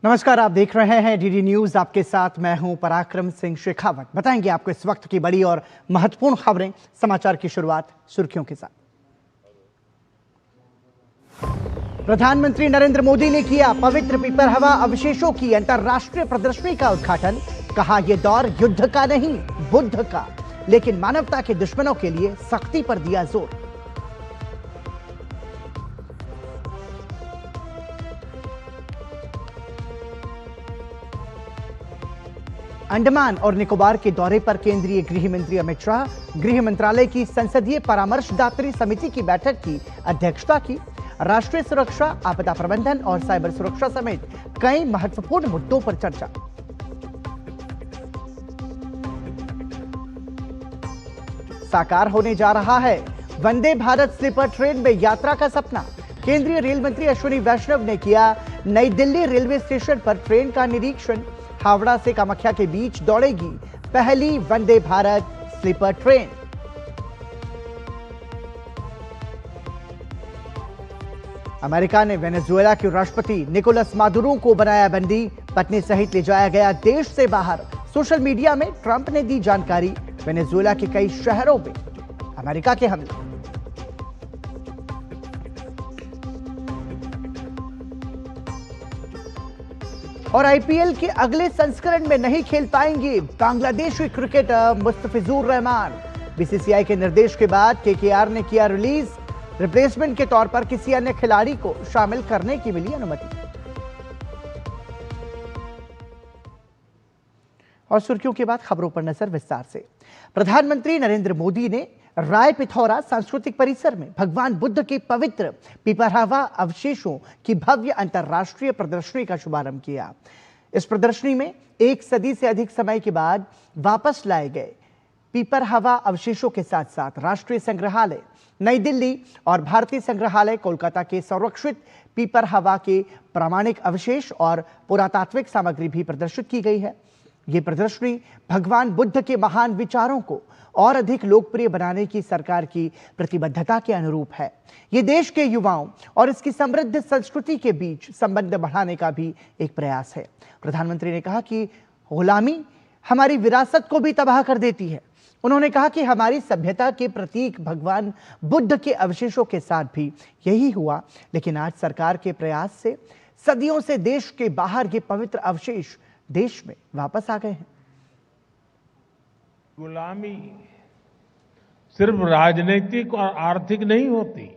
नमस्कार, आप देख रहे हैं डीडी न्यूज। आपके साथ मैं हूं पराक्रम सिंह शेखावत। बताएंगे आपको इस वक्त की बड़ी और महत्वपूर्ण खबरें। समाचार की शुरुआत सुर्खियों के साथ। प्रधानमंत्री नरेंद्र मोदी ने किया पवित्र पिपरहवा अवशेषों की अंतर्राष्ट्रीय प्रदर्शनी का उद्घाटन। कहा यह दौर युद्ध का नहीं, बुद्ध का, लेकिन मानवता के दुश्मनों के लिए सख्ती पर दिया जोर। अंडमान और निकोबार के दौरे पर केंद्रीय गृह मंत्री अमित शाह गृह मंत्रालय की संसदीय परामर्शदात्री समिति की बैठक की अध्यक्षता की। राष्ट्रीय सुरक्षा, आपदा प्रबंधन और साइबर सुरक्षा समेत कई महत्वपूर्ण मुद्दों पर चर्चा। साकार होने जा रहा है वंदे भारत स्लीपर ट्रेन में यात्रा का सपना। केंद्रीय रेल मंत्री अश्विनी वैष्णव ने किया नई दिल्ली रेलवे स्टेशन पर ट्रेन का निरीक्षण। हावड़ा से कामाख्या के बीच दौड़ेगी पहली Vande Bharat sleeper train. America ने वेनेजुएला के राष्ट्रपति निकोलस मादुरो को बनाया बंदी। पत्नी सहित ले जाया गया देश से बाहर। सोशल मीडिया में ट्रंप ने दी जानकारी। वेनेजुएला के कई शहरों में अमेरिका के हमले। और आईपीएल के अगले संस्करण में नहीं खेल पाएंगे बांग्लादेशी क्रिकेटर मुस्तफिजुर रहमान। बीसीसीआई के निर्देश के बाद केकेआर ने किया रिलीज। रिप्लेसमेंट के तौर पर किसी अन्य खिलाड़ी को शामिल करने की मिली अनुमति। और सुर्खियों के बाद खबरों पर नजर विस्तार से। प्रधानमंत्री नरेंद्र मोदी ने राय पिथौरा सांस्कृतिक परिसर में भगवान बुद्ध के पवित्र पिपरहवा अवशेषों की भव्य अंतर्राष्ट्रीय प्रदर्शनी का शुभारंभ किया। इस प्रदर्शनी में एक सदी से अधिक समय के बाद वापस लाए गए पिपरहवा अवशेषों के साथ साथ राष्ट्रीय संग्रहालय नई दिल्ली और भारतीय संग्रहालय कोलकाता के संरक्षित पिपरहवा के प्रामाणिक अवशेष और पुरातात्विक सामग्री भी प्रदर्शित की गई है। ये प्रदर्शनी भगवान बुद्ध के महान विचारों को और अधिक लोकप्रिय बनाने की सरकार की प्रतिबद्धता के अनुरूप है। ये देश के युवाओं और इसकी समृद्ध संस्कृति के बीच संबंध बढ़ाने का भी एक प्रयास है। प्रधानमंत्री ने कहा कि गुलामी हमारी विरासत को भी तबाह कर देती है। उन्होंने कहा कि हमारी सभ्यता के प्रतीक भगवान बुद्ध के अवशेषों के साथ भी यही हुआ, लेकिन आज सरकार के प्रयास से सदियों से देश के बाहर ये पवित्र अवशेष देश में वापस आ गए हैं। गुलामी सिर्फ राजनीतिक और आर्थिक नहीं होती।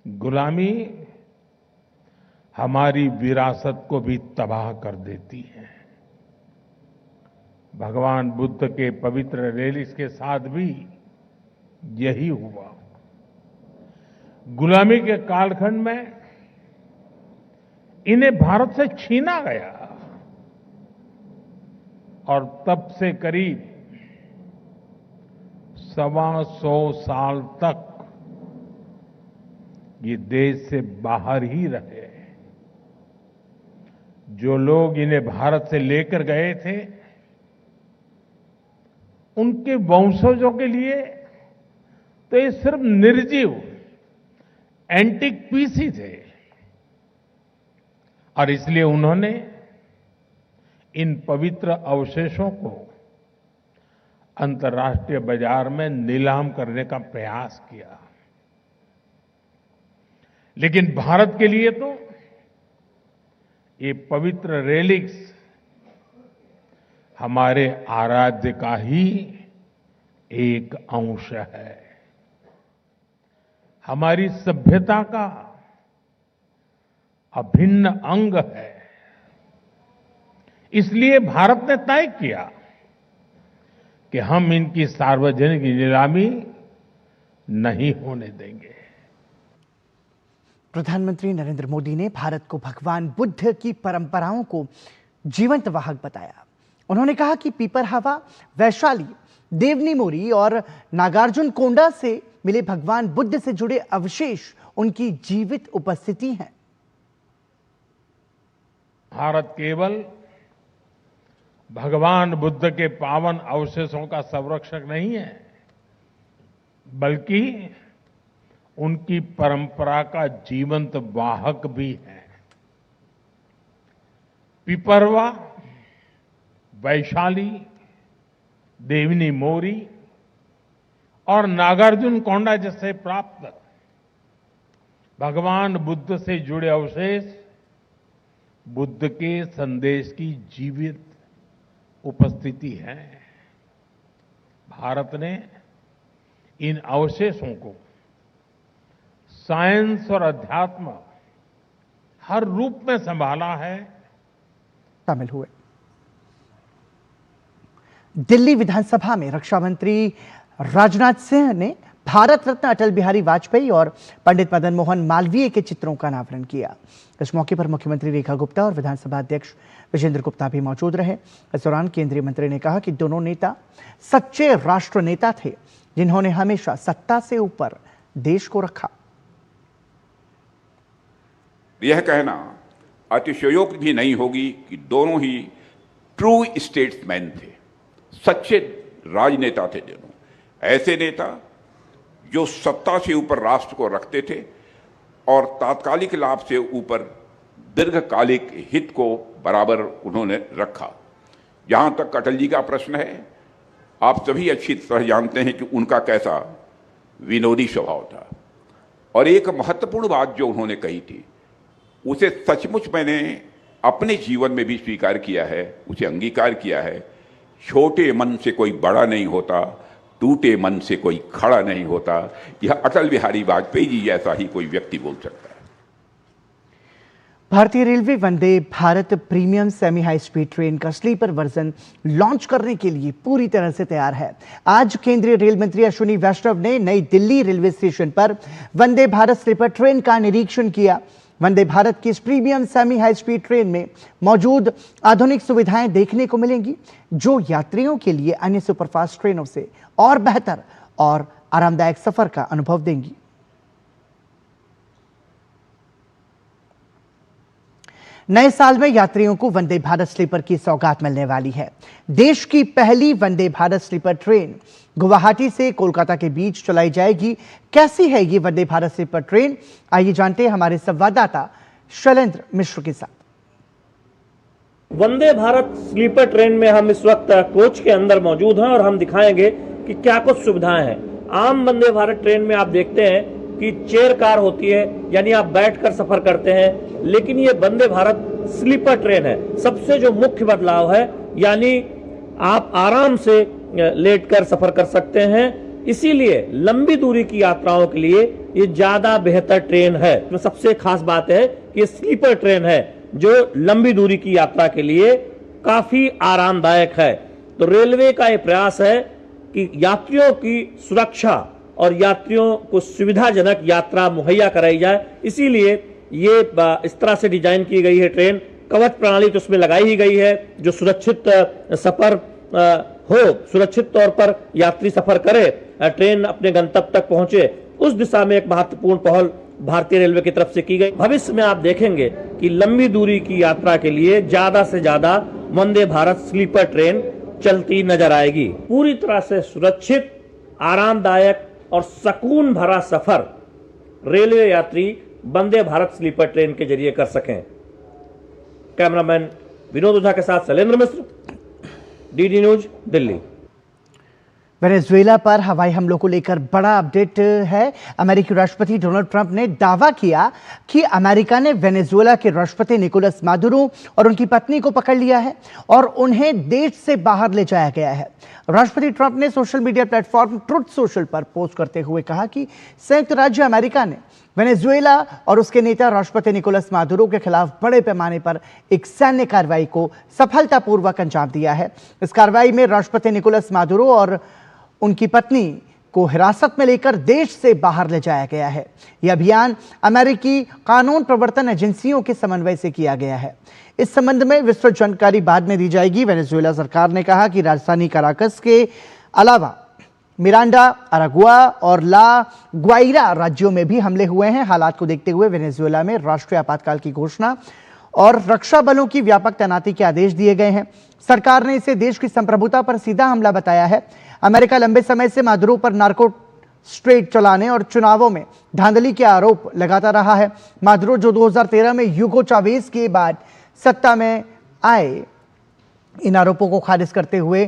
गुलामी हमारी विरासत को भी तबाह कर देती है। भगवान बुद्ध के पवित्र रेलिक्स के साथ भी यही हुआ। गुलामी के कालखंड में इन्हें भारत से छीना गया और तब से करीब 125 साल तक ये देश से बाहर ही रहे। जो लोग इन्हें भारत से लेकर गए थे, उनके वंशजों के लिए तो ये सिर्फ निर्जीव एंटीक पीस ही थे और इसलिए उन्होंने इन पवित्र अवशेषों को अंतर्राष्ट्रीय बाजार में नीलाम करने का प्रयास किया। लेकिन भारत के लिए तो ये पवित्र रेलिक्स हमारे आराध्य का ही एक अंश है, हमारी सभ्यता का अभिन्न अंग है। इसलिए भारत ने तय किया कि हम इनकी सार्वजनिक नीलामी नहीं होने देंगे। प्रधानमंत्री नरेंद्र मोदी ने भारत को भगवान बुद्ध की परंपराओं को जीवंत वाहक बताया। उन्होंने कहा कि पिपरहवा, वैशाली, देवनी मोरी और नागार्जुन कोंडा से मिले भगवान बुद्ध से जुड़े अवशेष उनकी जीवित उपस्थिति हैं। भारत केवल भगवान बुद्ध के पावन अवशेषों का संरक्षक नहीं है, बल्कि उनकी परंपरा का जीवंत वाहक भी है। पिपरवा, वैशाली, देवनी मोरी और नागार्जुन कोंडा जैसे प्राप्त भगवान बुद्ध से जुड़े अवशेष बुद्ध के संदेश की जीवित उपस्थिति है। भारत ने इन अवशेषों को साइंस और अध्यात्म हर रूप में संभाला है। शामिल हुए। दिल्ली विधानसभा में रक्षा मंत्री राजनाथ सिंह ने भारत रत्न अटल बिहारी वाजपेयी और पंडित मदन मोहन मालवीय के चित्रों का अनावरण किया। इस मौके पर मुख्यमंत्री रेखा गुप्ता और विधानसभा अध्यक्ष विजेंद्र गुप्ता भी मौजूद रहे। इस दौरान केंद्रीय मंत्री ने कहा कि दोनों नेता सच्चे राष्ट्र नेता थे, जिन्होंने हमेशा सत्ता से ऊपर देश को रखा। यह कहना अतिशयोक्ति भी नहीं होगी कि दोनों ही ट्रू स्टेट्समैन थे, सच्चे राजनेता थे। दोनों ऐसे नेता जो सत्ता से ऊपर राष्ट्र को रखते थे और तात्कालिक लाभ से ऊपर दीर्घकालिक हित को बराबर उन्होंने रखा। जहां तक अटल जी का प्रश्न है, आप सभी अच्छी तरह जानते हैं कि उनका कैसा विनोदी स्वभाव था। और एक महत्वपूर्ण बात जो उन्होंने कही थी, उसे सचमुच मैंने अपने जीवन में भी स्वीकार किया है, उसे अंगीकार किया है। छोटे मन से कोई बड़ा नहीं होता, टूटे मन से कोई खड़ा नहीं होता। यह अटल बिहारी वाजपेयी जी जैसा ही कोई व्यक्ति बोल सकता है। भारतीय railway Vande Bharat premium semi high speed train का स्लीपर वर्जन लॉन्च करने के लिए पूरी तरह से तैयार है। आज केंद्रीय रेल मंत्री अश्विनी वैष्णव ने नई दिल्ली रेलवे स्टेशन पर वंदे भारत स्लीपर ट्रेन का निरीक्षण किया। वंदे भारत की इस premium semi high speed train में मौजूद आधुनिक सुविधाएं देखने को मिलेंगी, जो यात्रियों के लिए अन्य सुपरफास्ट ट्रेनों से और बेहतर और आरामदायक सफर का अनुभव देंगी। नए साल में यात्रियों को वंदे भारत स्लीपर की सौगात मिलने वाली है। देश की पहली वंदे भारत स्लीपर ट्रेन गुवाहाटी से कोलकाता के बीच चलाई जाएगी। कैसी है ये वंदे भारत स्लीपर ट्रेन, आइए जानते हैं हमारे संवाददाता शैलेंद्र मिश्र के साथ। वंदे भारत स्लीपर ट्रेन में हम इस वक्त कोच के अंदर मौजूद हैं और हम दिखाएंगे कि क्या कुछ सुविधाएं हैं। आम वंदे भारत ट्रेन में आप देखते हैं कि चेयर कार होती है, यानी आप बैठकर सफर करते हैं, लेकिन ये वंदे भारत स्लीपर ट्रेन है। सबसे जो मुख्य बदलाव है, यानी आप आराम से लेटकर सफर कर सकते हैं। इसीलिए लंबी दूरी की यात्राओं के लिए ये ज्यादा बेहतर ट्रेन है। तो सबसे खास बात है कि ये स्लीपर ट्रेन है, जो लंबी दूरी की यात्रा के लिए काफी आरामदायक है। तो रेलवे का ये प्रयास है कि यात्रियों की सुरक्षा और यात्रियों को सुविधाजनक यात्रा मुहैया कराई जाए। इसीलिए ये इस तरह से डिजाइन की गई है ट्रेन। कवच प्रणाली तो उसमें लगाई ही गई है, जो सुरक्षित सफर हो, सुरक्षित तौर पर यात्री सफर करे, ट्रेन अपने गंतव्य तक पहुंचे, उस दिशा में एक महत्वपूर्ण पहल भारतीय रेलवे की तरफ से की गई। भविष्य में आप देखेंगे कि लंबी दूरी की यात्रा के लिए ज्यादा से ज्यादा वंदे भारत स्लीपर ट्रेन चलती नजर आएगी। पूरी तरह से सुरक्षित, आरामदायक और सुकून भरा सफर रेलवे यात्री वंदे भारत स्लीपर ट्रेन के जरिए कर सकें। कैमरामैन विनोद ओझा के साथ शैलेंद्र मिश्र, डीडी न्यूज, दिल्ली। वेनेजुएला पर हवाई हमलों को लेकर बड़ा अपडेट है। अमेरिकी राष्ट्रपति डोनाल्ड ट्रंप ने दावा किया कि अमेरिका ने वेनेजुएला के राष्ट्रपति निकोलस मादुरो और उनकी पत्नी को पकड़ लिया है और उन्हें देश से बाहर ले जाया गया है। राष्ट्रपति ट्रंप ने social media platform truth social पर पोस्ट करते हुए कहा कि संयुक्त राज्य अमेरिका ने वेनेजुएला और उसके नेता राष्ट्रपति निकोलस मादुरो के खिलाफ बड़े पैमाने पर एक सैन्य कार्रवाई को सफलतापूर्वक अंजाम दिया है। इस कार्रवाई में राष्ट्रपति निकोलस मादुरो और उनकी पत्नी को हिरासत में लेकर देश से बाहर ले जाया गया है। यह अभियान अमेरिकी कानून प्रवर्तन एजेंसियों के समन्वय से किया गया है। इस संबंध में विस्तृत जानकारी बाद में दी जाएगी। वेनेजुएला सरकार ने कहा कि राजधानी काराकस के अलावा मिरांडा, अरागुआ और ला ग्वाइरा राज्यों में भी हमले हुए हैं। हालात को देखते हुए वेनेजुएला में राष्ट्रीय आपातकाल की घोषणा और रक्षा बलों की व्यापक तैनाती के आदेश दिए गए हैं। सरकार ने इसे देश की संप्रभुता पर सीधा हमला बताया है। अमेरिका लंबे समय से मादुरो पर नार्को स्ट्रेट चलाने और चुनावों में धांधली के आरोप लगाता रहा है। मादुरो, जो 2013 में यूगो चावेज के बाद सत्ता में आए इन आरोपों को खारिज करते हुए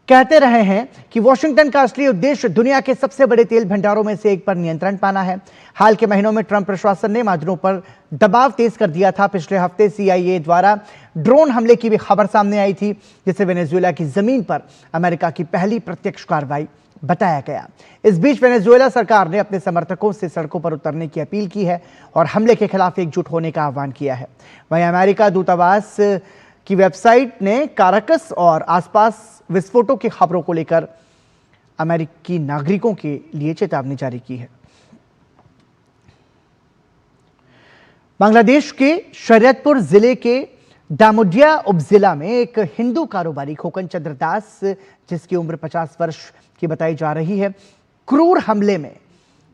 कहते रहे हैं कि वॉशिंगटन का असली उद्देश्य दुनिया के सबसे बड़े तेल भंडारों में से एक पर नियंत्रण पाना है। हाल के महीनों में ट्रंप प्रशासन ने महाजनों पर दबाव तेज कर दिया था। पिछले हफ्ते CIA द्वारा ड्रोन हमले की भी खबर सामने आई थी, जिसे वेनेजुएला की जमीन पर अमेरिका की पहली प्रत्यक्ष कार्रवाई बताया गया। इस बीच वेनेजुएला सरकार ने अपने समर्थकों से सड़कों पर उतरने की अपील की है और हमले के खिलाफ एकजुट होने का आह्वान किया है। वहीं अमेरिका दूतावास की वेबसाइट ने काराकस और आसपास विस्फोटों की खबरों को लेकर अमेरिकी नागरिकों के लिए चेतावनी जारी की है। बांग्लादेश के शरीयतपुर जिले के दामुडिया उपजिला में एक हिंदू कारोबारी खोकन चंद्र दास, जिसकी उम्र 50 वर्ष की बताई जा रही है, क्रूर हमले में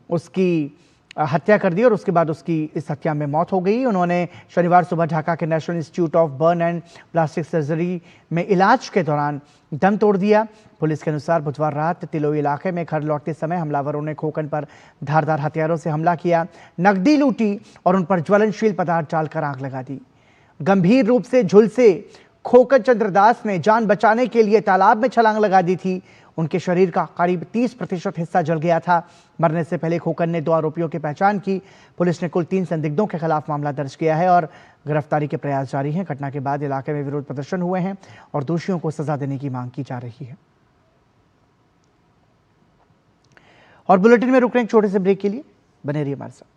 उसकी हत्या कर दी और उसके बाद उसकी इस हत्या में मौत हो गई। उन्होंने शनिवार सुबह ढाका के national institute of burn and plastic surgery में इलाज के दौरान दम तोड़ दिया। पुलिस के अनुसार बुधवार रात तिलोई इलाके में घर लौटते समय हमलावरों ने खोकन पर धारदार हथियारों से हमला किया, नकदी लूटी और उन पर ज्वलनशील पदार्थ डालकर आग लगा दी। गंभीर रूप से झुलसे खोकन चंद्र दास ने जान बचाने के लिए तालाब में छलांग लगा दी थी। उनके शरीर का करीब 30% हिस्सा जल गया था। मरने से पहले खोकन ने 2 आरोपियों की पहचान की। पुलिस ने कुल 3 संदिग्धों के खिलाफ मामला दर्ज किया है और गिरफ्तारी के प्रयास जारी हैं। घटना के बाद इलाके में विरोध प्रदर्शन हुए हैं और दोषियों को सजा देने की मांग की जा रही है। और बुलेटिन में रुक रहे हैं छोटे से ब्रेक के लिए, बने रहिए हमारे साथ।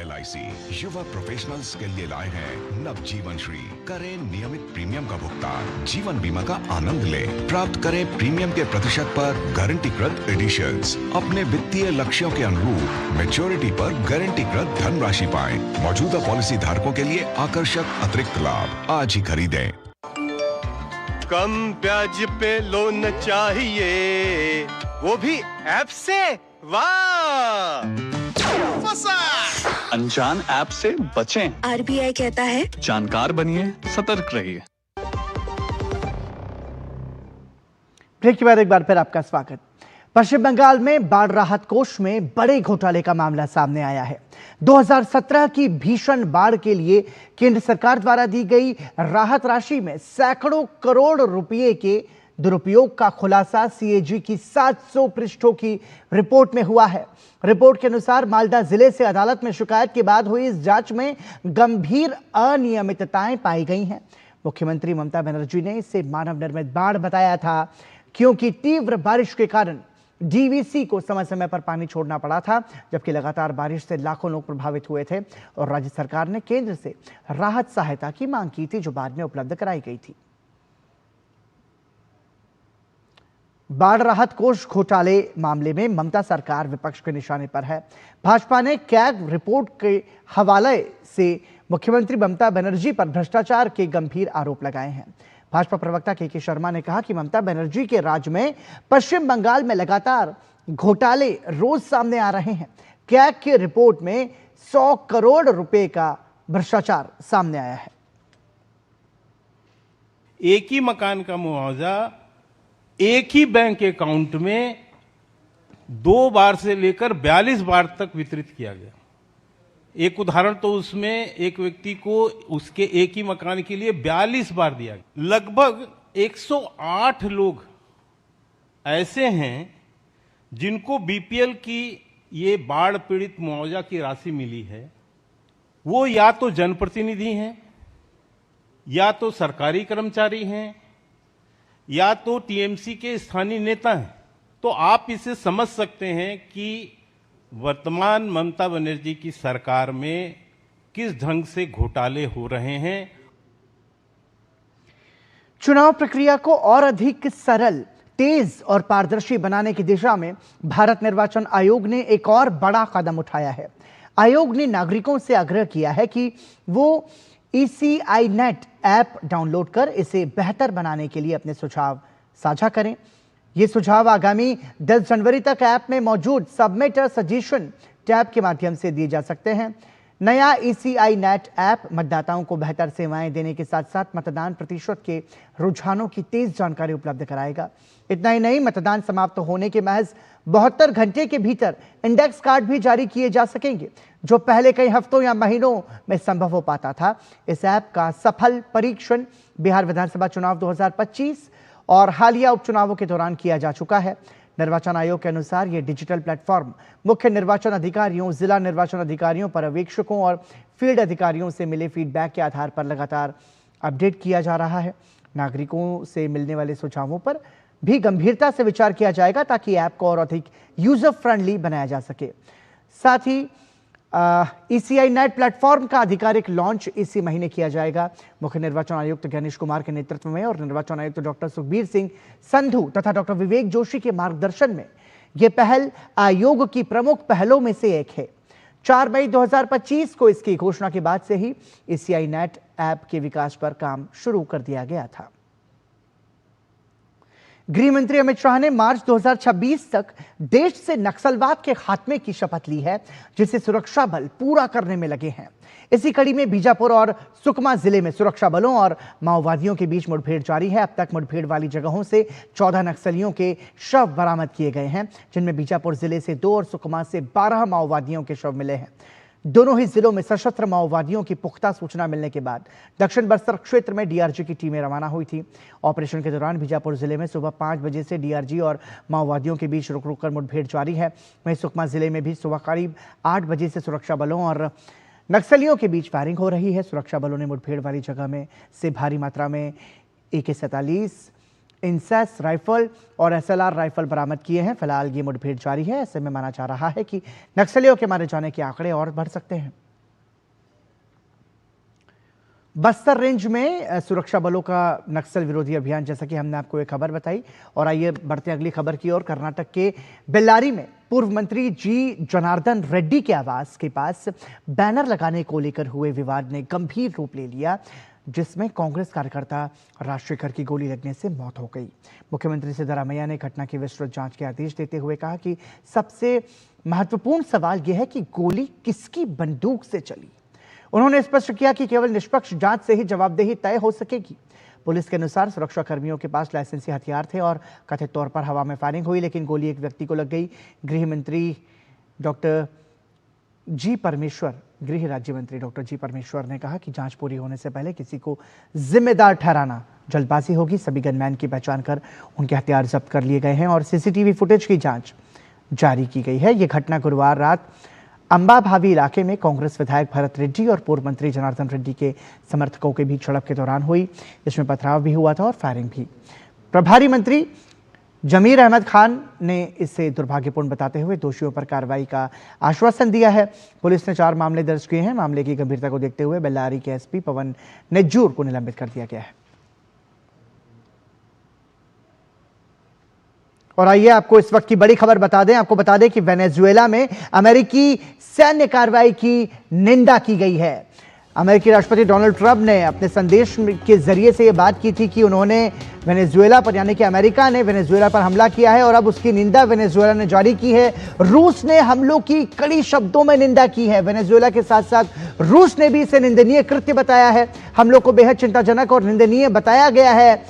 LIC युवा प्रोफेशनल्स के लिए लाए हैं नव जीवन श्री। करें नियमित प्रीमियम का भुगतान, जीवन बीमा का आनंद लें। प्राप्त करें प्रीमियम के प्रतिशत पर गारंटीकृत एडिशंस। अपने वित्तीय लक्ष्यों के अनुरूप मैच्योरिटी पर गारंटीकृत धनराशि पाएं। मौजूदा पॉलिसी धारकों के लिए आकर्षक अतिरिक्त लाभ आज ही खरीदें। कम ब्याज पे लोन चाहिए, वो भी ऐप से। वाह, अनजान ऐप से बचें। RBI कहता है जानकार बनिए, सतर्क रहिए। ब्रेक के बाद एक बार फिर आपका स्वागत। पश्चिम बंगाल में बाढ़ राहत कोष में बड़े घोटाले का मामला सामने आया है। 2017 की भीषण बाढ़ के लिए केंद्र सरकार द्वारा दी गई राहत राशि में सैकड़ों करोड़ रुपए के दुरुपयोग का खुलासा CAG की 700 पृष्ठों की रिपोर्ट में हुआ है। रिपोर्ट के अनुसार मालदा जिले से अदालत में शिकायत के बाद हुई इस जांच में गंभीर अनियमितताएं पाई गई हैं। मुख्यमंत्री ममता बनर्जी ने इसे मानव निर्मित बाढ़ बताया था, क्योंकि तीव्र बारिश के कारण DVC को समय समय पर पानी छोड़ना पड़ा था, जबकि लगातार बारिश से लाखों लोग प्रभावित हुए थे और राज्य सरकार ने केंद्र से राहत सहायता की मांग की थी, जो बाद में उपलब्ध कराई गई थी। बाढ़ राहत कोष घोटाले मामले में ममता सरकार विपक्ष के निशाने पर है। भाजपा ने कैग रिपोर्ट के हवाले से मुख्यमंत्री ममता बनर्जी पर भ्रष्टाचार के गंभीर आरोप लगाए हैं। भाजपा प्रवक्ता KK शर्मा ने कहा कि ममता बनर्जी के राज में पश्चिम बंगाल में लगातार घोटाले रोज सामने आ रहे हैं। कैग की रिपोर्ट में 100 करोड़ रुपए का भ्रष्टाचार सामने आया है। एक ही मकान का मुआवजा एक ही बैंक अकाउंट में 2 बार से लेकर 42 बार तक वितरित किया गया। एक उदाहरण तो उसमें एक व्यक्ति को उसके एक ही मकान के लिए 42 बार दिया गया। लगभग 108 लोग ऐसे हैं जिनको BPL की ये बाढ़ पीड़ित मुआवजा की राशि मिली है। वो या तो जनप्रतिनिधि हैं, या तो सरकारी कर्मचारी हैं, या तो TMC के स्थानीय नेता हैं। तो आप इसे समझ सकते हैं कि वर्तमान ममता बनर्जी की सरकार में किस ढंग से घोटाले हो रहे हैं। चुनाव प्रक्रिया को और अधिक सरल, तेज और पारदर्शी बनाने की दिशा में भारत निर्वाचन आयोग ने एक और बड़ा कदम उठाया है। आयोग ने नागरिकों से आग्रह किया है कि वो ECINET ऐप डाउनलोड कर इसे बेहतर बनाने के लिए अपने सुझाव साझा करें। ये सुझाव आगामी 10 जनवरी तक ऐप में मौजूद सबमिट अ सजेशन टैब के माध्यम से दिए जा सकते हैं। नया ECI नेट ऐप मतदाताओं को बेहतर सेवाएं देने के साथ साथ मतदान प्रतिशत के रुझानों की तेज जानकारी उपलब्ध कराएगा। इतना ही नहीं, मतदान समाप्त होने के महज 72 घंटे के भीतर इंडेक्स कार्ड भी जारी किए जा सकेंगे, जो पहले कई हफ्तों या महीनों में संभव हो पाता था। इस ऐप का सफल परीक्षण बिहार विधानसभा चुनाव 2025 और हालिया उपचुनावों के दौरान किया जा चुका है। निर्वाचन आयोग के अनुसार यह डिजिटल प्लेटफॉर्म मुख्य निर्वाचन अधिकारियों, जिला निर्वाचन अधिकारियों, पर्यवेक्षकों और फील्ड अधिकारियों से मिले फीडबैक के आधार पर लगातार अपडेट किया जा रहा है। नागरिकों से मिलने वाले सुझावों पर भी गंभीरता से विचार किया जाएगा ताकि ऐप को और अधिक यूजर फ्रेंडली बनाया जा सके। साथ ही ECI नेट प्लेटफॉर्म का आधिकारिक लॉन्च इसी महीने किया जाएगा। मुख्य निर्वाचन आयुक्त गणेश कुमार के नेतृत्व में और निर्वाचन आयुक्त डॉक्टर सुखबीर सिंह संधू तथा डॉक्टर विवेक जोशी के मार्गदर्शन में यह पहल आयोग की प्रमुख पहलों में से एक है। 4 मई 2025 को इसकी घोषणा के बाद से ही ECI नेट ऐप के विकास पर काम शुरू कर दिया गया था। गृह मंत्री अमित शाह ने मार्च 2026 तक देश से नक्सलवाद के खात्मे की शपथ ली है, जिसे सुरक्षा बल पूरा करने में लगे हैं। इसी कड़ी में बीजापुर और सुकमा जिले में सुरक्षा बलों और माओवादियों के बीच मुठभेड़ जारी है। अब तक मुठभेड़ वाली जगहों से 14 नक्सलियों के शव बरामद किए गए हैं, जिनमें बीजापुर जिले से 2 और सुकमा से 12 माओवादियों के शव मिले हैं। दोनों ही जिलों में सशस्त्र माओवादियों की पुख्ता सूचना मिलने के बाद दक्षिण बस्तर क्षेत्र में DRG की टीमें रवाना हुई थी। ऑपरेशन के दौरान बीजापुर जिले में सुबह 5 बजे से DRG और माओवादियों के बीच रुक रुक कर मुठभेड़ जारी है। वहीं सुकमा जिले में भी सुबह करीब 8 बजे से सुरक्षा बलों और नक्सलियों के बीच फायरिंग हो रही है। सुरक्षा बलों ने मुठभेड़ वाली जगह में से भारी मात्रा में AK-47, इंसैस राइफल और SLR राइफल बरामद किए हैं। फिलहाल ये मुठभेड़ जारी है। ऐसे में माना जा रहा है कि नक्सलियों के मारे जाने के आंकड़े और बढ़ सकते हैं। बस्तर रेंज में सुरक्षा बलों का नक्सल विरोधी अभियान, जैसा कि हमने आपको एक खबर बताई। और आइए बढ़ते अगली खबर की ओर। कर्नाटक के बेल्लारी में पूर्व मंत्री G. जनार्दन रेड्डी के आवास के पास बैनर लगाने को लेकर हुए विवाद ने गंभीर रूप ले लिया, जिसमें कांग्रेस कार्यकर्ता राजशेखर की गोली लगने से मौत हो गई। मुख्यमंत्री सिद्धरामैया ने घटना की विस्तृत जांच के आदेश देते हुए कहा कि सबसे महत्वपूर्ण सवाल यह है कि गोली किसकी बंदूक से चली। उन्होंने स्पष्ट किया कि केवल निष्पक्ष जांच से ही जवाबदेही तय हो सकेगी। पुलिस के अनुसार सुरक्षा कर्मियों के पास लाइसेंसी हथियार थे और कथित तौर पर हवा में फायरिंग हुई, लेकिन गोली एक व्यक्ति को लग गई। गृह राज्य मंत्री डॉक्टर जी परमेश्वर ने कहा कि जांच पूरी होने से पहले किसी को जिम्मेदार ठहराना जल्दबाजी होगी। सभी गनमैन की पहचान कर उनके हथियार जब्त कर लिए गए हैं और CCTV फुटेज की जांच जारी की गई है। यह घटना गुरुवार रात अंबाभावी इलाके में कांग्रेस विधायक भरत रेड्डी और पूर्व मंत्री जनार्दन रेड्डी के समर्थकों के बीच झड़प के दौरान हुई। इसमें पथराव भी हुआ था और फायरिंग भी। प्रभारी मंत्री जमीर अहमद खान ने इसे दुर्भाग्यपूर्ण बताते हुए दोषियों पर कार्रवाई का आश्वासन दिया है। पुलिस ने 4 मामले दर्ज किए हैं। मामले की गंभीरता को देखते हुए बेल्लारी के SP पवन नेज्जूर को निलंबित कर दिया गया है। और आइए आपको इस वक्त की बड़ी खबर बता दें। आपको बता दें कि वेनेजुएला में अमेरिकी सैन्य कार्रवाई की निंदा की गई है। अमेरिकी राष्ट्रपति डोनाल्ड ट्रंप ने अपने संदेश के जरिए से यह बात की थी कि उन्होंने वेनेजुएला पर, यानी कि अमेरिका ने वेनेजुएला पर हमला किया है और अब उसकी निंदा वेनेजुएला ने जारी की है। रूस ने हमलों की कड़ी शब्दों में निंदा की है। वेनेजुएला के साथ साथ रूस ने भी इसे निंदनीय कृत्य बताया है। हमलों को बेहद चिंताजनक और निंदनीय बताया गया है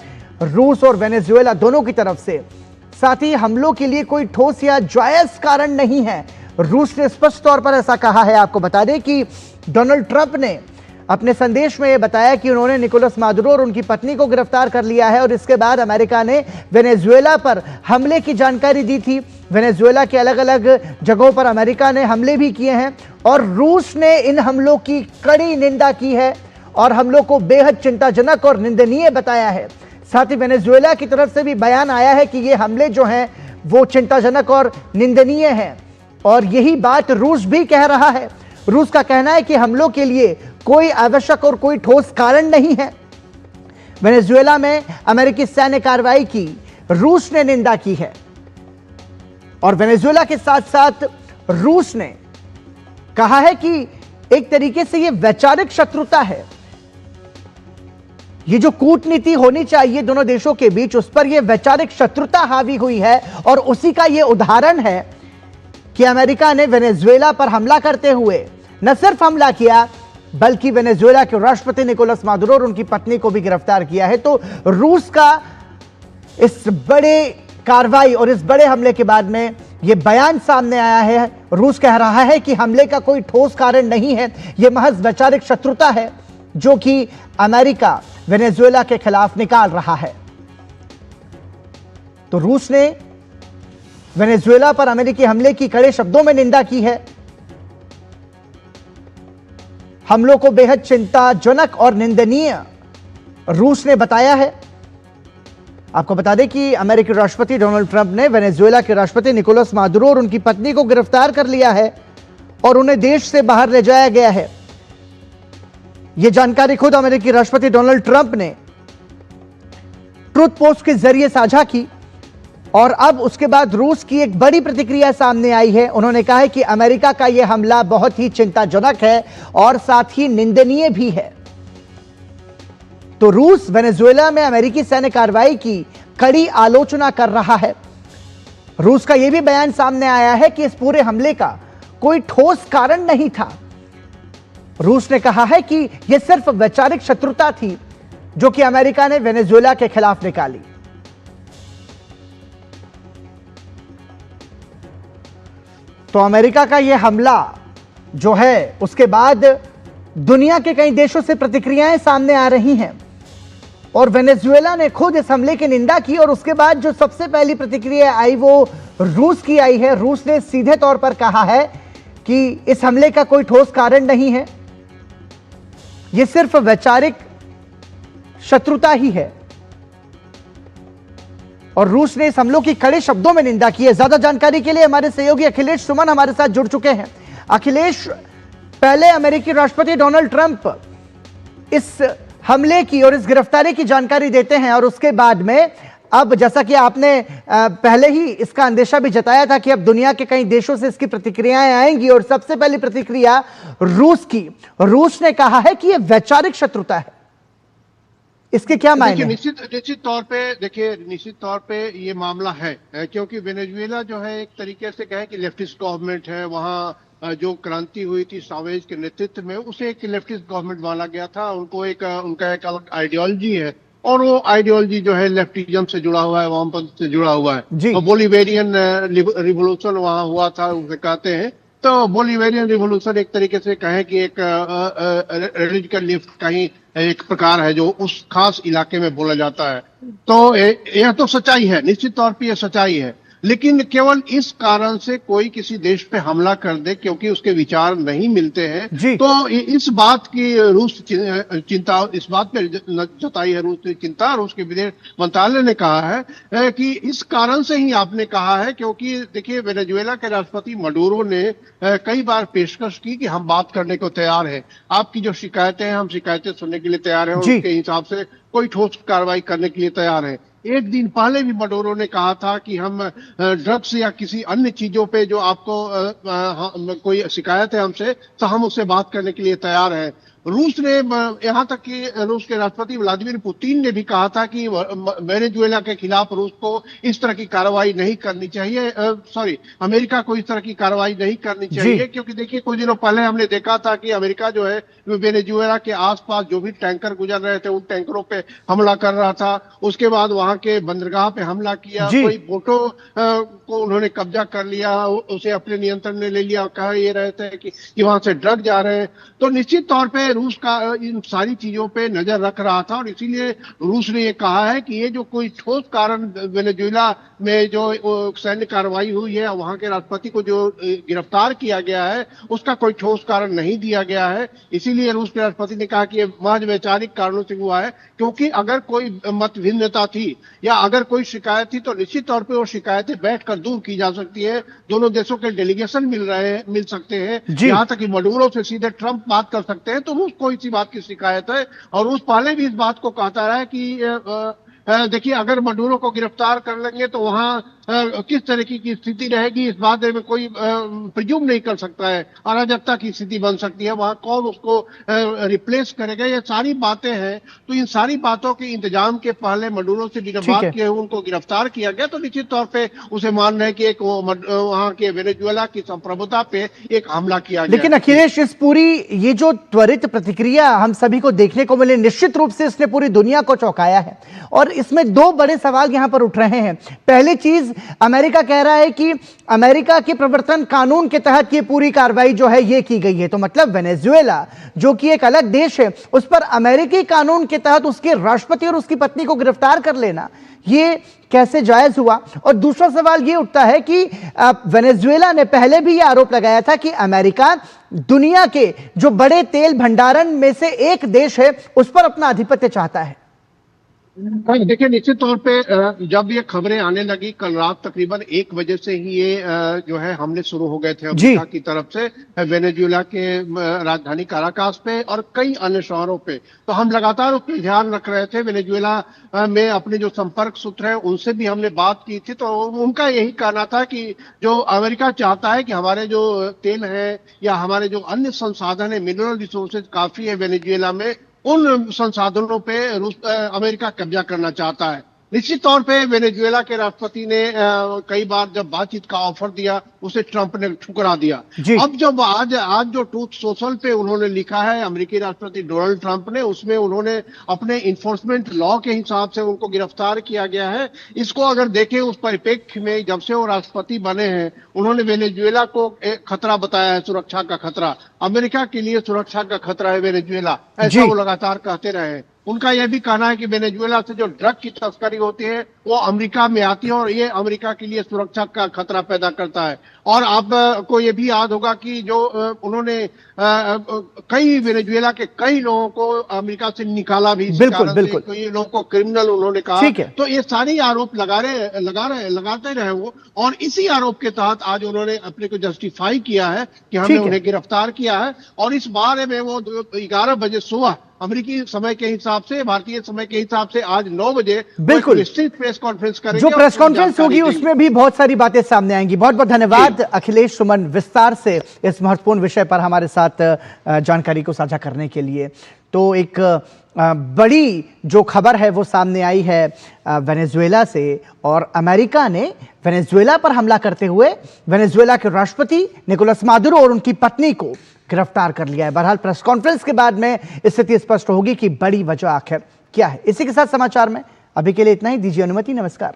रूस और वेनेजुएला दोनों की तरफ से। साथ ही हमलों के लिए कोई ठोस या जायज कारण नहीं है, रूस ने स्पष्ट तौर पर ऐसा कहा है। आपको बता दें कि डोनाल्ड ट्रंप ने अपने संदेश में यह बताया कि उन्होंने निकोलस मादुरो और उनकी पत्नी को गिरफ्तार कर लिया है और इसके बाद अमेरिका ने वेनेजुएला पर हमले की जानकारी दी थी। वेनेजुएला के अलग अलग जगहों पर अमेरिका ने हमले भी किए हैं और रूस ने इन हमलों की कड़ी निंदा की है और हमलों को बेहद चिंताजनक और निंदनीय बताया है। साथ ही वेनेजुएला की तरफ से भी बयान आया है कि ये हमले जो हैं वो चिंताजनक और निंदनीय हैं और यही बात रूस भी कह रहा है। रूस का कहना है कि हमलों के लिए कोई आवश्यक और कोई ठोस कारण नहीं है। वेनेजुएला में अमेरिकी सैन्य कार्रवाई की रूस ने निंदा की है और वेनेजुएला के साथ साथ रूस ने कहा है कि एक तरीके से यह वैचारिक शत्रुता है। ये जो कूटनीति होनी चाहिए दोनों देशों के बीच, उस पर यह वैचारिक शत्रुता हावी हुई है और उसी का यह उदाहरण है कि अमेरिका ने वेनेजुएला पर हमला करते हुए न सिर्फ हमला किया बल्कि वेनेजुएला के राष्ट्रपति निकोलस मादुरो और उनकी पत्नी को भी गिरफ्तार किया है। तो रूस का इस बड़े कार्रवाई और इस बड़े हमले के बाद में यह बयान सामने आया है। रूस कह रहा है कि हमले का कोई ठोस कारण नहीं है, यह महज वैचारिक शत्रुता है जो कि अमेरिका वेनेजुएला के खिलाफ निकाल रहा है। तो रूस ने वेनेजुएला पर अमेरिकी हमले की कड़े शब्दों में निंदा की है। हमलों को बेहद चिंताजनक और निंदनीय रूस ने बताया है। आपको बता दें कि अमेरिकी राष्ट्रपति डोनाल्ड ट्रंप ने वेनेजुएला के राष्ट्रपति निकोलस मादुरो और उनकी पत्नी को गिरफ्तार कर लिया है और उन्हें देश से बाहर ले जाया गया है। यह जानकारी खुद अमेरिकी राष्ट्रपति डोनाल्ड ट्रंप ने ट्रूथ पोस्ट के जरिए साझा की और अब उसके बाद रूस की एक बड़ी प्रतिक्रिया सामने आई है। उन्होंने कहा है कि अमेरिका का यह हमला बहुत ही चिंताजनक है और साथ ही निंदनीय भी है। तो रूस वेनेजुएला में अमेरिकी सैन्य कार्रवाई की कड़ी आलोचना कर रहा है। रूस का यह भी बयान सामने आया है कि इस पूरे हमले का कोई ठोस कारण नहीं था। रूस ने कहा है कि यह सिर्फ वैचारिक शत्रुता थी जो कि अमेरिका ने वेनेजुएला के खिलाफ निकाली। तो अमेरिका का यह हमला जो है उसके बाद दुनिया के कई देशों से प्रतिक्रियाएं सामने आ रही हैं और वेनेजुएला ने खुद इस हमले की निंदा की और उसके बाद जो सबसे पहली प्रतिक्रिया आई वो रूस की आई है। रूस ने सीधे तौर पर कहा है कि इस हमले का कोई ठोस कारण नहीं है, यह सिर्फ वैचारिक शत्रुता ही है और रूस ने इस हमलों की कड़े शब्दों में निंदा की है। ज्यादा जानकारी के लिए हमारे सहयोगी अखिलेश सुमन हमारे साथ जुड़ चुके हैं। अखिलेश, पहले अमेरिकी राष्ट्रपति डोनाल्ड ट्रंप इस हमले की और इस गिरफ्तारी की जानकारी देते हैं और उसके बाद में अब जैसा कि आपने पहले ही इसका अंदेशा भी जताया था कि अब दुनिया के कई देशों से इसकी प्रतिक्रियाएं आएंगी और सबसे पहली प्रतिक्रिया रूस की। रूस ने कहा है कि यह वैचारिक शत्रुता है, इसके क्या मायने? निश्चित तौर पे ये मामला है क्योंकि वेनेजुएला जो है एक तरीके से कहे कि लेफ्टिस्ट गवर्नमेंट है। वहाँ जो क्रांति हुई थी सावेज के नेतृत्व में उसे एक लेफ्टिस्ट गवर्नमेंट माना गया था। उनको उनका एक अलग आइडियोलॉजी है और वो आइडियोलॉजी जो है लेफ्टिज्म से जुड़ा हुआ है, वामपंथ से जुड़ा हुआ है। तो बोलिवेरियन रिवोल्यूशन वहाँ हुआ था उसे कहते हैं। तो बोलिवेरियन रिवोल्यूशन एक तरीके से कहें कि एक रेडिकल लेफ्ट का ही एक प्रकार है जो उस खास इलाके में बोला जाता है। तो यह तो सच्चाई है, निश्चित तौर पे यह सच्चाई है, लेकिन केवल इस कारण से कोई किसी देश पे हमला कर दे क्योंकि उसके विचार नहीं मिलते हैं तो इस बात की रूस चिंता इस बात पे जताई है रूस ने चिंता। रूस के विदेश मंत्रालय ने कहा है कि इस कारण से ही आपने कहा है क्योंकि देखिए वेनेजुएला के राष्ट्रपति मडूरो ने कई बार पेशकश की कि हम बात करने को तैयार है, आपकी जो शिकायतें हैं हम शिकायतें सुनने के लिए तैयार हैं और उसके हिसाब से कोई ठोस कार्रवाई करने के लिए तैयार है। एक दिन पहले भी मडूरो ने कहा था कि हम ड्रग्स या किसी अन्य चीजों पे जो आपको कोई शिकायत है हमसे तो हम उससे बात करने के लिए तैयार हैं। रूस ने यहाँ तक कि रूस के राष्ट्रपति व्लादिमीर पुतिन ने भी कहा था कि वेनेजुएला के खिलाफ रूस को इस तरह की कार्रवाई नहीं करनी चाहिए, अमेरिका को इस तरह की कार्रवाई नहीं करनी चाहिए क्योंकि देखिए कुछ दिनों पहले हमने देखा था कि अमेरिका जो है वेनेजुएला के आसपास जो भी टैंकर गुजर रहे थे उन टैंकरों पे हमला कर रहा था। उसके बाद वहां के बंदरगाह पे हमला किया, कोई बोटों को उन्होंने कब्जा कर लिया, उसे अपने नियंत्रण में ले लिया और कहा ये रहे थे कि वहां से ड्रग जा रहे हैं। तो निश्चित तौर पे रूस का इन सारी चीजों पे नजर रख रहा था और इसीलिए रूस ने ये कहा है कि ये जो कोई ठोस कारण वेनेजुएला में जो सैन्य कार्रवाई हुई है, वहां के राष्ट्रपति को जो गिरफ्तार किया गया है उसका कोई ठोस कारण नहीं दिया गया है। इसीलिए रूस के राष्ट्रपति ने कहा कि ये महज वैचारिक कारणों से हुआ है क्योंकि अगर कोई मत भिन्नता थी या अगर कोई शिकायत थी तो निश्चित तौर पर वो शिकायतें बैठकर दूर की जा सकती है। दोनों देशों के डेलीगेशन मिल सकते हैं, यहाँ तक कि मडूरो से सीधे ट्रंप बात कर सकते हैं। तो रूस को इसी बात की शिकायत है और रूस पहले भी इस बात को कहता रहा है कि देखिए अगर मडूरो को गिरफ्तार कर लेंगे तो वहां किस तरीके की स्थिति रहेगी इस बारे में कोई प्रिज्यूम नहीं कर सकता है। अराजकता की स्थिति बन सकती है, वहां कौन उसको रिप्लेस करेगा, ये सारी बातें हैं। तो इन सारी बातों के इंतजाम के पहले मडूरो से बात किए हुए उनको गिरफ्तार किया गया, तो निश्चित तौर पे उसे मान रहे कि एक वहां के वेनेजुएला की संप्रभुता पे एक हमला किया गया। लेकिन अखिलेश, इस पूरी ये जो त्वरित प्रतिक्रिया हम सभी को देखने को मिले, निश्चित रूप से इसने पूरी दुनिया को चौंकाया है और इसमें दो बड़े सवाल यहां पर उठ रहे हैं। पहली चीज, अमेरिका कह रहा है कि अमेरिका के प्रवर्तन कानून के तहत ये पूरी कार्रवाई जो है ये की गई है, तो मतलब वेनेजुएला जो कि एक अलग देश है उस पर अमेरिकी कानून के तहत उसके राष्ट्रपति और उसकी पत्नी को गिरफ्तार कर लेना ये कैसे जायज हुआ। और दूसरा सवाल ये उठता है कि वेनेजुएला ने पहले भी ये आरोप लगाया था कि अमेरिका दुनिया के जो बड़े तेल भंडारण में से एक देश है उस पर अपना आधिपत्य चाहता है। देखिए, निश्चित तौर पे जब ये खबरें आने लगी कल रात तकरीबन 1 बजे से ही ये जो है हमले शुरू हो गए थे अमेरिका की तरफ से वेनेजुएला के राजधानी काराकास पे और कई अन्य शहरों पे। तो हम लगातार उस पर ध्यान रख रहे थे। वेनेजुएला में अपने जो संपर्क सूत्र हैं उनसे भी हमने बात की थी, तो उनका यही कहना था कि जो अमेरिका चाहता है कि हमारे जो तेल है या हमारे जो अन्य संसाधन है, मिनरल रिसोर्सेज काफी है वेनेजुएला में, उन संसाधनों पे अमेरिका कब्जा करना चाहता है। निश्चित तौर पे वेनेजुएला के राष्ट्रपति ने कई बार जब बातचीत का ऑफर दिया उसे ट्रंप ने ठुकरा दिया। अब जब आज जो ट्रूथ सोशल पे उन्होंने लिखा है अमेरिकी राष्ट्रपति डोनाल्ड ट्रंप ने, उसमें उन्होंने अपने इन्फोर्समेंट लॉ के हिसाब से उनको गिरफ्तार किया गया है। इसको अगर देखें उस परिप्रेक्ष्य में, जब से वो राष्ट्रपति बने हैं उन्होंने वेनेजुएला को एक खतरा बताया है, सुरक्षा का खतरा। अमेरिका के लिए सुरक्षा का खतरा है वेनेजुएला, ऐसा वो लगातार कहते रहे। उनका यह भी कहना है कि वेनेजुएला से जो ड्रग की तस्करी होती है वो अमेरिका में आती है और ये अमेरिका के लिए सुरक्षा का खतरा पैदा करता है। और आपको ये भी याद होगा कि जो उन्होंने कई वेनेजुएला के कई लोगों को अमेरिका से निकाला भी, बिल्कुल कई लोगों को क्रिमिनल उन्होंने कहा। तो ये सारे आरोप लगाते रहे वो, और इसी आरोप के तहत आज उन्होंने अपने को जस्टिफाई किया है कि हमने उन्हें गिरफ्तार किया है। और इस बारे में वो 11 बजे सुबह अमेरिकी समय के हिसाब से, भारतीय समय के हिसाब से आज 9 बजे बिल्कुल विस्तृत प्रेस कॉन्फ्रेंस करेंगे। जो प्रेस कॉन्फ्रेंस होगी उसमें भी बहुत सारी बातें सामने आएंगी। बहुत बहुत धन्यवाद अखिलेश सुमन, विस्तार से इस महत्वपूर्ण विषय पर हमारे साथ जानकारी को साझा करने के लिए। तो एक बड़ी जो खबर है वो सामने आई है वेनेजुएला से, और अमेरिका ने वेनेजुएला पर हमला करते हुए वेनेजुएला के राष्ट्रपति निकोलस मादुरो और उनकी पत्नी को गिरफ्तार कर लिया है। बहरहाल प्रेस कॉन्फ्रेंस के बाद में स्थिति स्पष्ट होगी कि बड़ी वजह आखिर क्या है। इसी के साथ समाचार में अभी के लिए इतना ही। दीजिए अनुमति, नमस्कार।